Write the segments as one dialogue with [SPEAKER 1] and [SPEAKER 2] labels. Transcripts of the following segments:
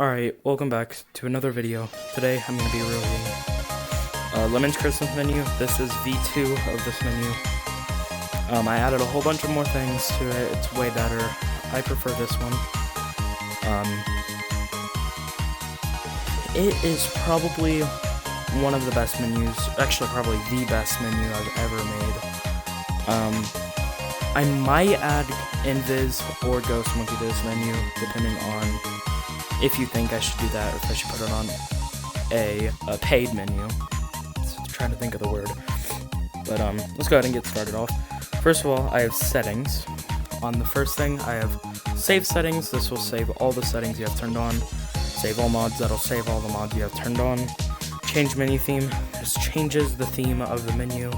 [SPEAKER 1] Alright, welcome back to another video. Today I'm going to be reviewing Lemon's Christmas menu. This is V2 of this menu. I added a whole bunch of more things to it. It's way better. I prefer this one. It is probably one of the best menus, actually probably the best menu I've ever made. I might add Invis or Ghost Monkey to this menu, depending on if you think I should do that, or if I should put it on a paid menu. I'm trying to think of the word. But let's go ahead and get started off. First of all, I have settings. On the first thing, I have save settings. This will save all the settings you have turned on. Save all mods, that'll save all the mods you have turned on. Change menu theme, this changes the theme of the menu.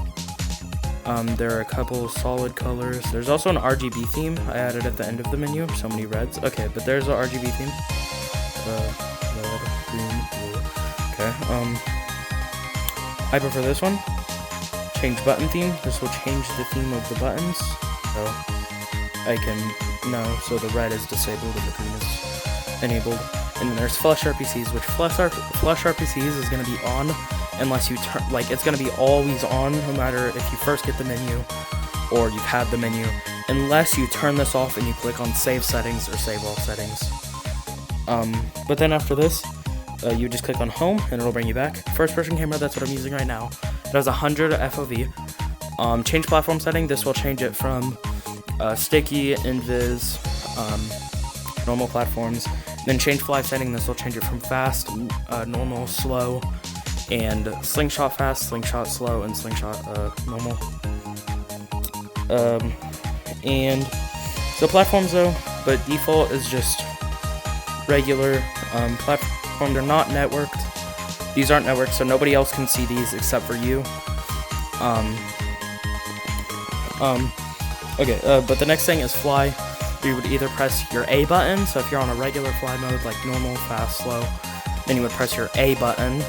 [SPEAKER 1] There are a couple solid colors. There's also an RGB theme I added at the end of the menu. So many reds. Okay, but there's an RGB theme. Red, green, blue. Okay, I prefer this one. Change button theme. This will change the theme of the buttons. So I can know, so the red is disabled and the green is enabled. And then there's flash RPCs, which flash RPCs is going to be on unless you turn, like, it's going to be always on no matter if you first get the menu or you've had the menu, unless you turn this off and you click on save settings or save all settings. But then after this, you just click on home and it'll bring you back. First person camera, that's what I'm using right now. It has 100 FOV. Change platform setting, this will change it from sticky, invis, normal platforms. Then change fly setting, this will change it from fast, normal, slow, and slingshot fast, slingshot slow, and slingshot normal. And so platforms though, but default is just regular platform. They're not networked. These aren't networked, so nobody else can see these except for you. Okay, but the next thing is fly. You would either press your A button, so if you're on a regular fly mode, like normal, fast, slow, then you would press your A button,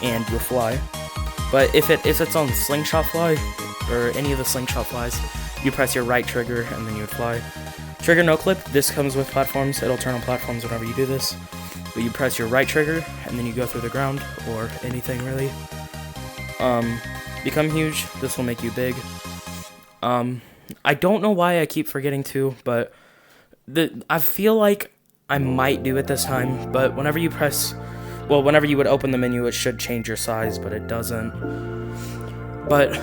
[SPEAKER 1] and you'll fly. But if it's on slingshot fly, or any of the slingshot flies, you press your right trigger, and then you would fly. Trigger NoClip, this comes with platforms, it'll turn on platforms whenever you do this. But you press your right trigger, and then you go through the ground, or anything really. Become huge, this will make you big. I don't know why I keep forgetting to, but I feel like I might do it this time, but whenever you press, well, whenever you would open the menu, it should change your size, but it doesn't. But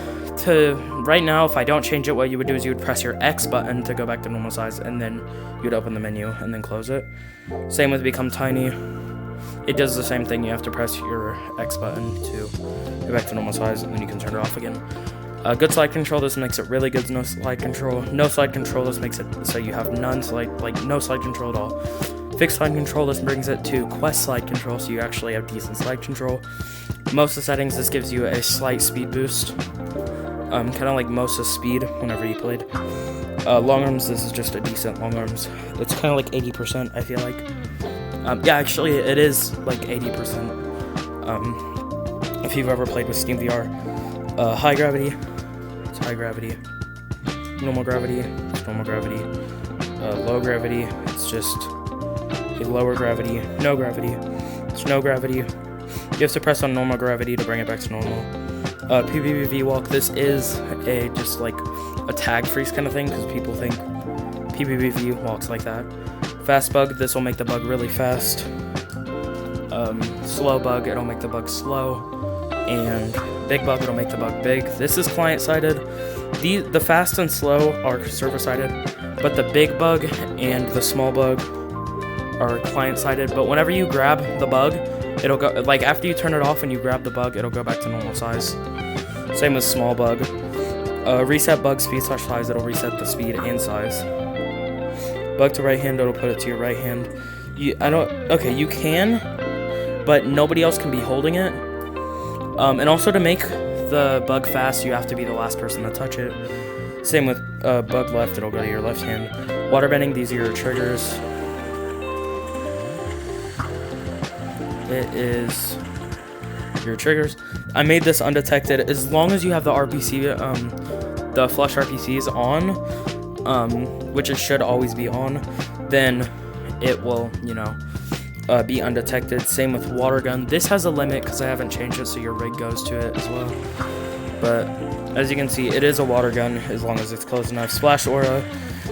[SPEAKER 1] right now, if I don't change it, what you would do is you would press your X button to go back to normal size, and then you'd open the menu, and then close it. Same with become tiny. It does the same thing, you have to press your X button to go back to normal size, and then you can turn it off again. Good slide control, this makes it really good. No slide control, this makes it so you have none slide, like no slide control at all. Fixed slide control, this brings it to quest slide control, so you actually have decent slide control. Mosa settings, this gives you a slight speed boost, kind of like Mosa speed whenever you played. Long arms, this is just a decent long arms. It's kind of like 80%, I feel like. Yeah, actually, it is like 80%. If you've ever played with Steam VR. High gravity, it's high gravity. Normal gravity, it's normal gravity. Low gravity, it's just a lower gravity. No gravity, it's no gravity. You have to press on normal gravity to bring it back to normal. PBBV Walk, this is just like a tag freeze kind of thing, because people think PBBV walks like that. Fast bug, this will make the bug really fast. Slow bug, it'll make the bug slow. And big bug, it'll make the bug big. This is client-sided. The fast and slow are server-sided, but the big bug and the small bug are client-sided. But whenever you grab the bug, it'll go, like after you turn it off and you grab the bug, it'll go back to normal size. Same with small bug. Reset bug speed / size, it'll reset the speed and size. Bug to right hand, it'll put it to your right hand. You can, but nobody else can be holding it. And also to make the bug fast, you have to be the last person to touch it. Same with bug left, it'll go to your left hand. Water bending, these are your triggers. It is your triggers. I made this undetected. As long as you have the RPC, the flush RPCs on, which it should always be on, then it will, be undetected. Same with water gun. This has a limit because I haven't changed it, so your rig goes to it as well. But as you can see, it is a water gun as long as it's close enough. Splash aura,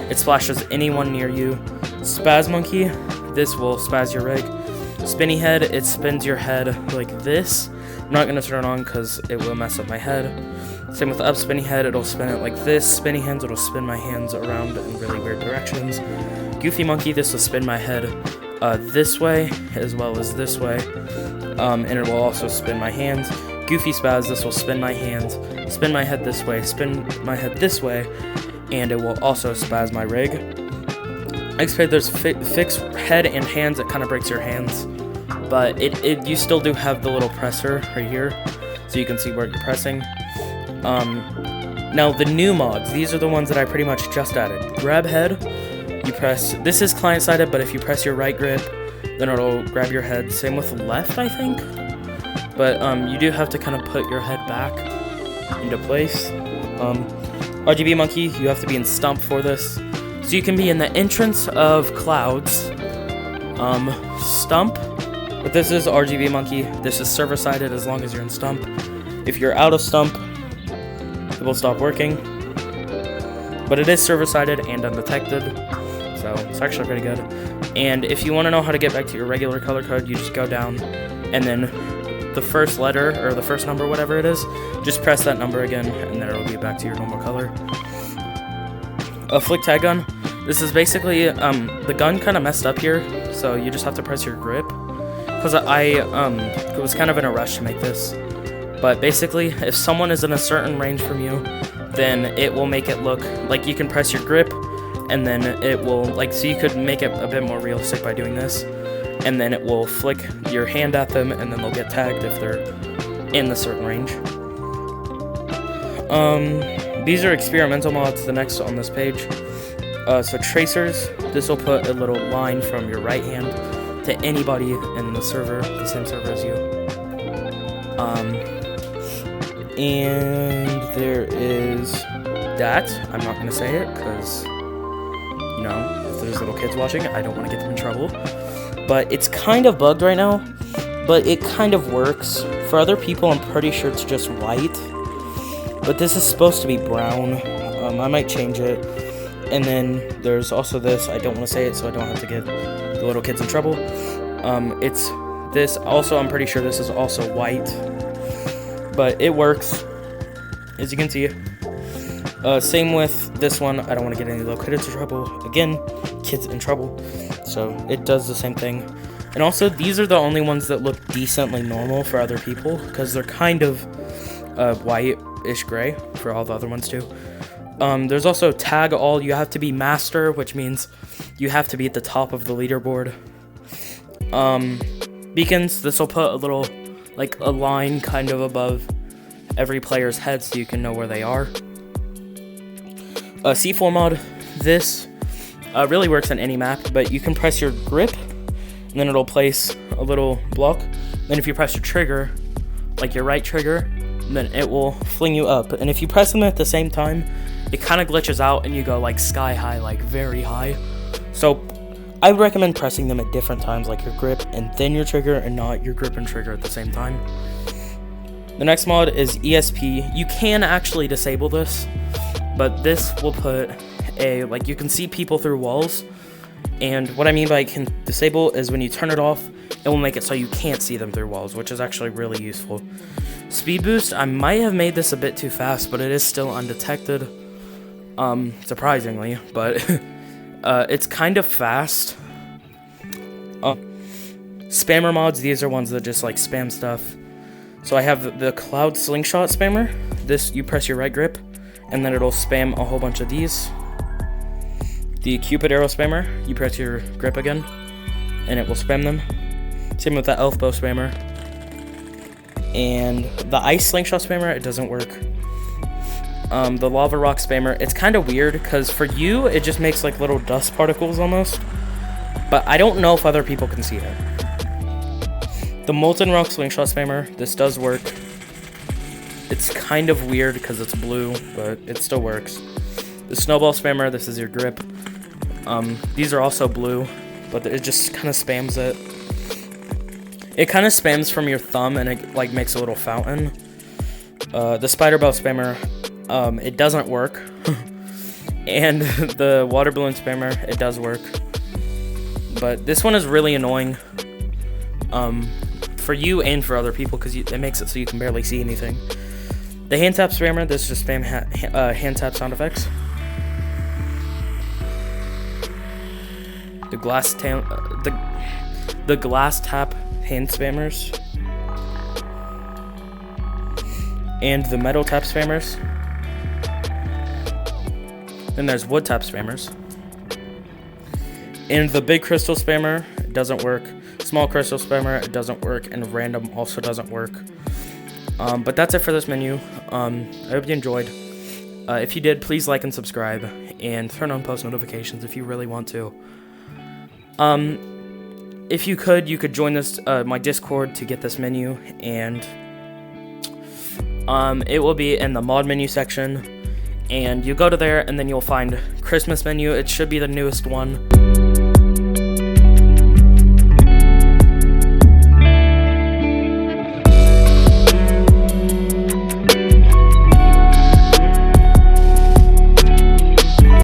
[SPEAKER 1] it splashes anyone near you. Spaz monkey, this will spaz your rig. Spinny head, it spins your head like this. I'm not going to turn it on because it will mess up my head. Same with up spinny head, it'll spin it like this. Spinny hands, it'll spin my hands around in really weird directions. Goofy monkey, this will spin my head this way as well as this way. And it will also spin my hands. Goofy spaz, this will spin my hands, spin my head this way, spin my head this way, and it will also spaz my rig. Next page, there's fix head and hands. It kind of breaks your hands, but you still do have the little presser right here, so you can see where you're pressing. Now the new mods, these are the ones that I pretty much just added. Grab head, you press, this is client-sided, but if you press your right grip, then it'll grab your head. Same with left, I think. But you do have to kind of put your head back into place. RGB monkey, you have to be in stump for this. So you can be in the entrance of clouds, stump, but this is RGB monkey. This is server-sided as long as you're in stump. If you're out of stump, it will stop working. But it is server-sided and undetected, so it's actually pretty good. And if you want to know how to get back to your regular color code, you just go down and then the first letter or the first number, whatever it is, just press that number again and then it'll get back to your normal color. A flick tag gun, this is basically the gun kind of messed up here, so you just have to press your grip because I was kind of in a rush to make this. But basically, if someone is in a certain range from you, then it will make it look like you can press your grip, and then it will, like, so you could make it a bit more realistic by doing this, and then it will flick your hand at them, and then they'll get tagged if they're in the certain range. These are experimental mods, the next on this page. So tracers, this will put a little line from your right hand to anybody in the server, the same server as you. And there is that. I'm not going to say it because, you know, if there's little kids watching, I don't want to get them in trouble. But it's kind of bugged right now, but it kind of works. For other people, I'm pretty sure it's just white. But this is supposed to be brown. I might change it. And then there's also this. I don't want to say it so I don't have to get the little kids in trouble. It's this. Also, I'm pretty sure this is also white. But it works, as you can see. Same with this one. I don't want to get any little kids in trouble. Again, kids in trouble. So it does the same thing. And also, these are the only ones that look decently normal for other people, because they're kind of white-ish gray for all the other ones too. There's also tag all. You have to be master, which means you have to be at the top of the leaderboard. Beacons, this will put a little, like a line kind of above every player's head so you can know where they are. C4 mod, this really works on any map, but you can press your grip and then it'll place a little block. Then if you press your trigger, like your right trigger, then it will fling you up. And if you press them at the same time, it kind of glitches out and you go like sky high, like very high. So I would recommend pressing them at different times, like your grip and then your trigger, and not your grip and trigger at the same time. The next mod is ESP. You can actually disable this, but this will put a, like, you can see people through walls. And what I mean by can disable is when you turn it off, it will make it so you can't see them through walls, which is actually really useful. Speed boost, I might have made this a bit too fast, but it is still undetected, surprisingly, but it's kind of fast. Spammer mods, these are ones that just like spam stuff. So I have the Cloud Slingshot Spammer. This, you press your right grip, and then it'll spam a whole bunch of these. The Cupid Arrow Spammer, you press your grip again, and it will spam them. Same with the Elf Bow Spammer. And the Ice Slingshot Spammer, it doesn't work. The Lava Rock Spammer, it's kind of weird, because for you, it just makes like little dust particles almost. But I don't know if other people can see it. The Molten Rock Slingshot Spammer, this does work. It's kind of weird because it's blue, but it still works. The Snowball Spammer, this is your grip. These are also blue, but it just kind of spams it. It kind of spams from your thumb, and it like makes a little fountain. The spider bow spammer, it doesn't work. And the water balloon spammer, it does work. But this one is really annoying. For you and for other people, because it makes it so you can barely see anything. The hand tap spammer, this is just spam hand tap sound effects. The glass tap hand spammers, and the metal tap spammers. Then there's wood tap spammers, and the big crystal spammer, it doesn't work. Small crystal spammer, it doesn't work, and random also doesn't work. But that's it for this menu. I hope you enjoyed. If you did, please like and subscribe, and turn on post notifications if you really want to. If you could join this my Discord to get this menu, and it will be in the mod menu section, and you go to there, and then you'll find Christmas menu. It should be the newest one.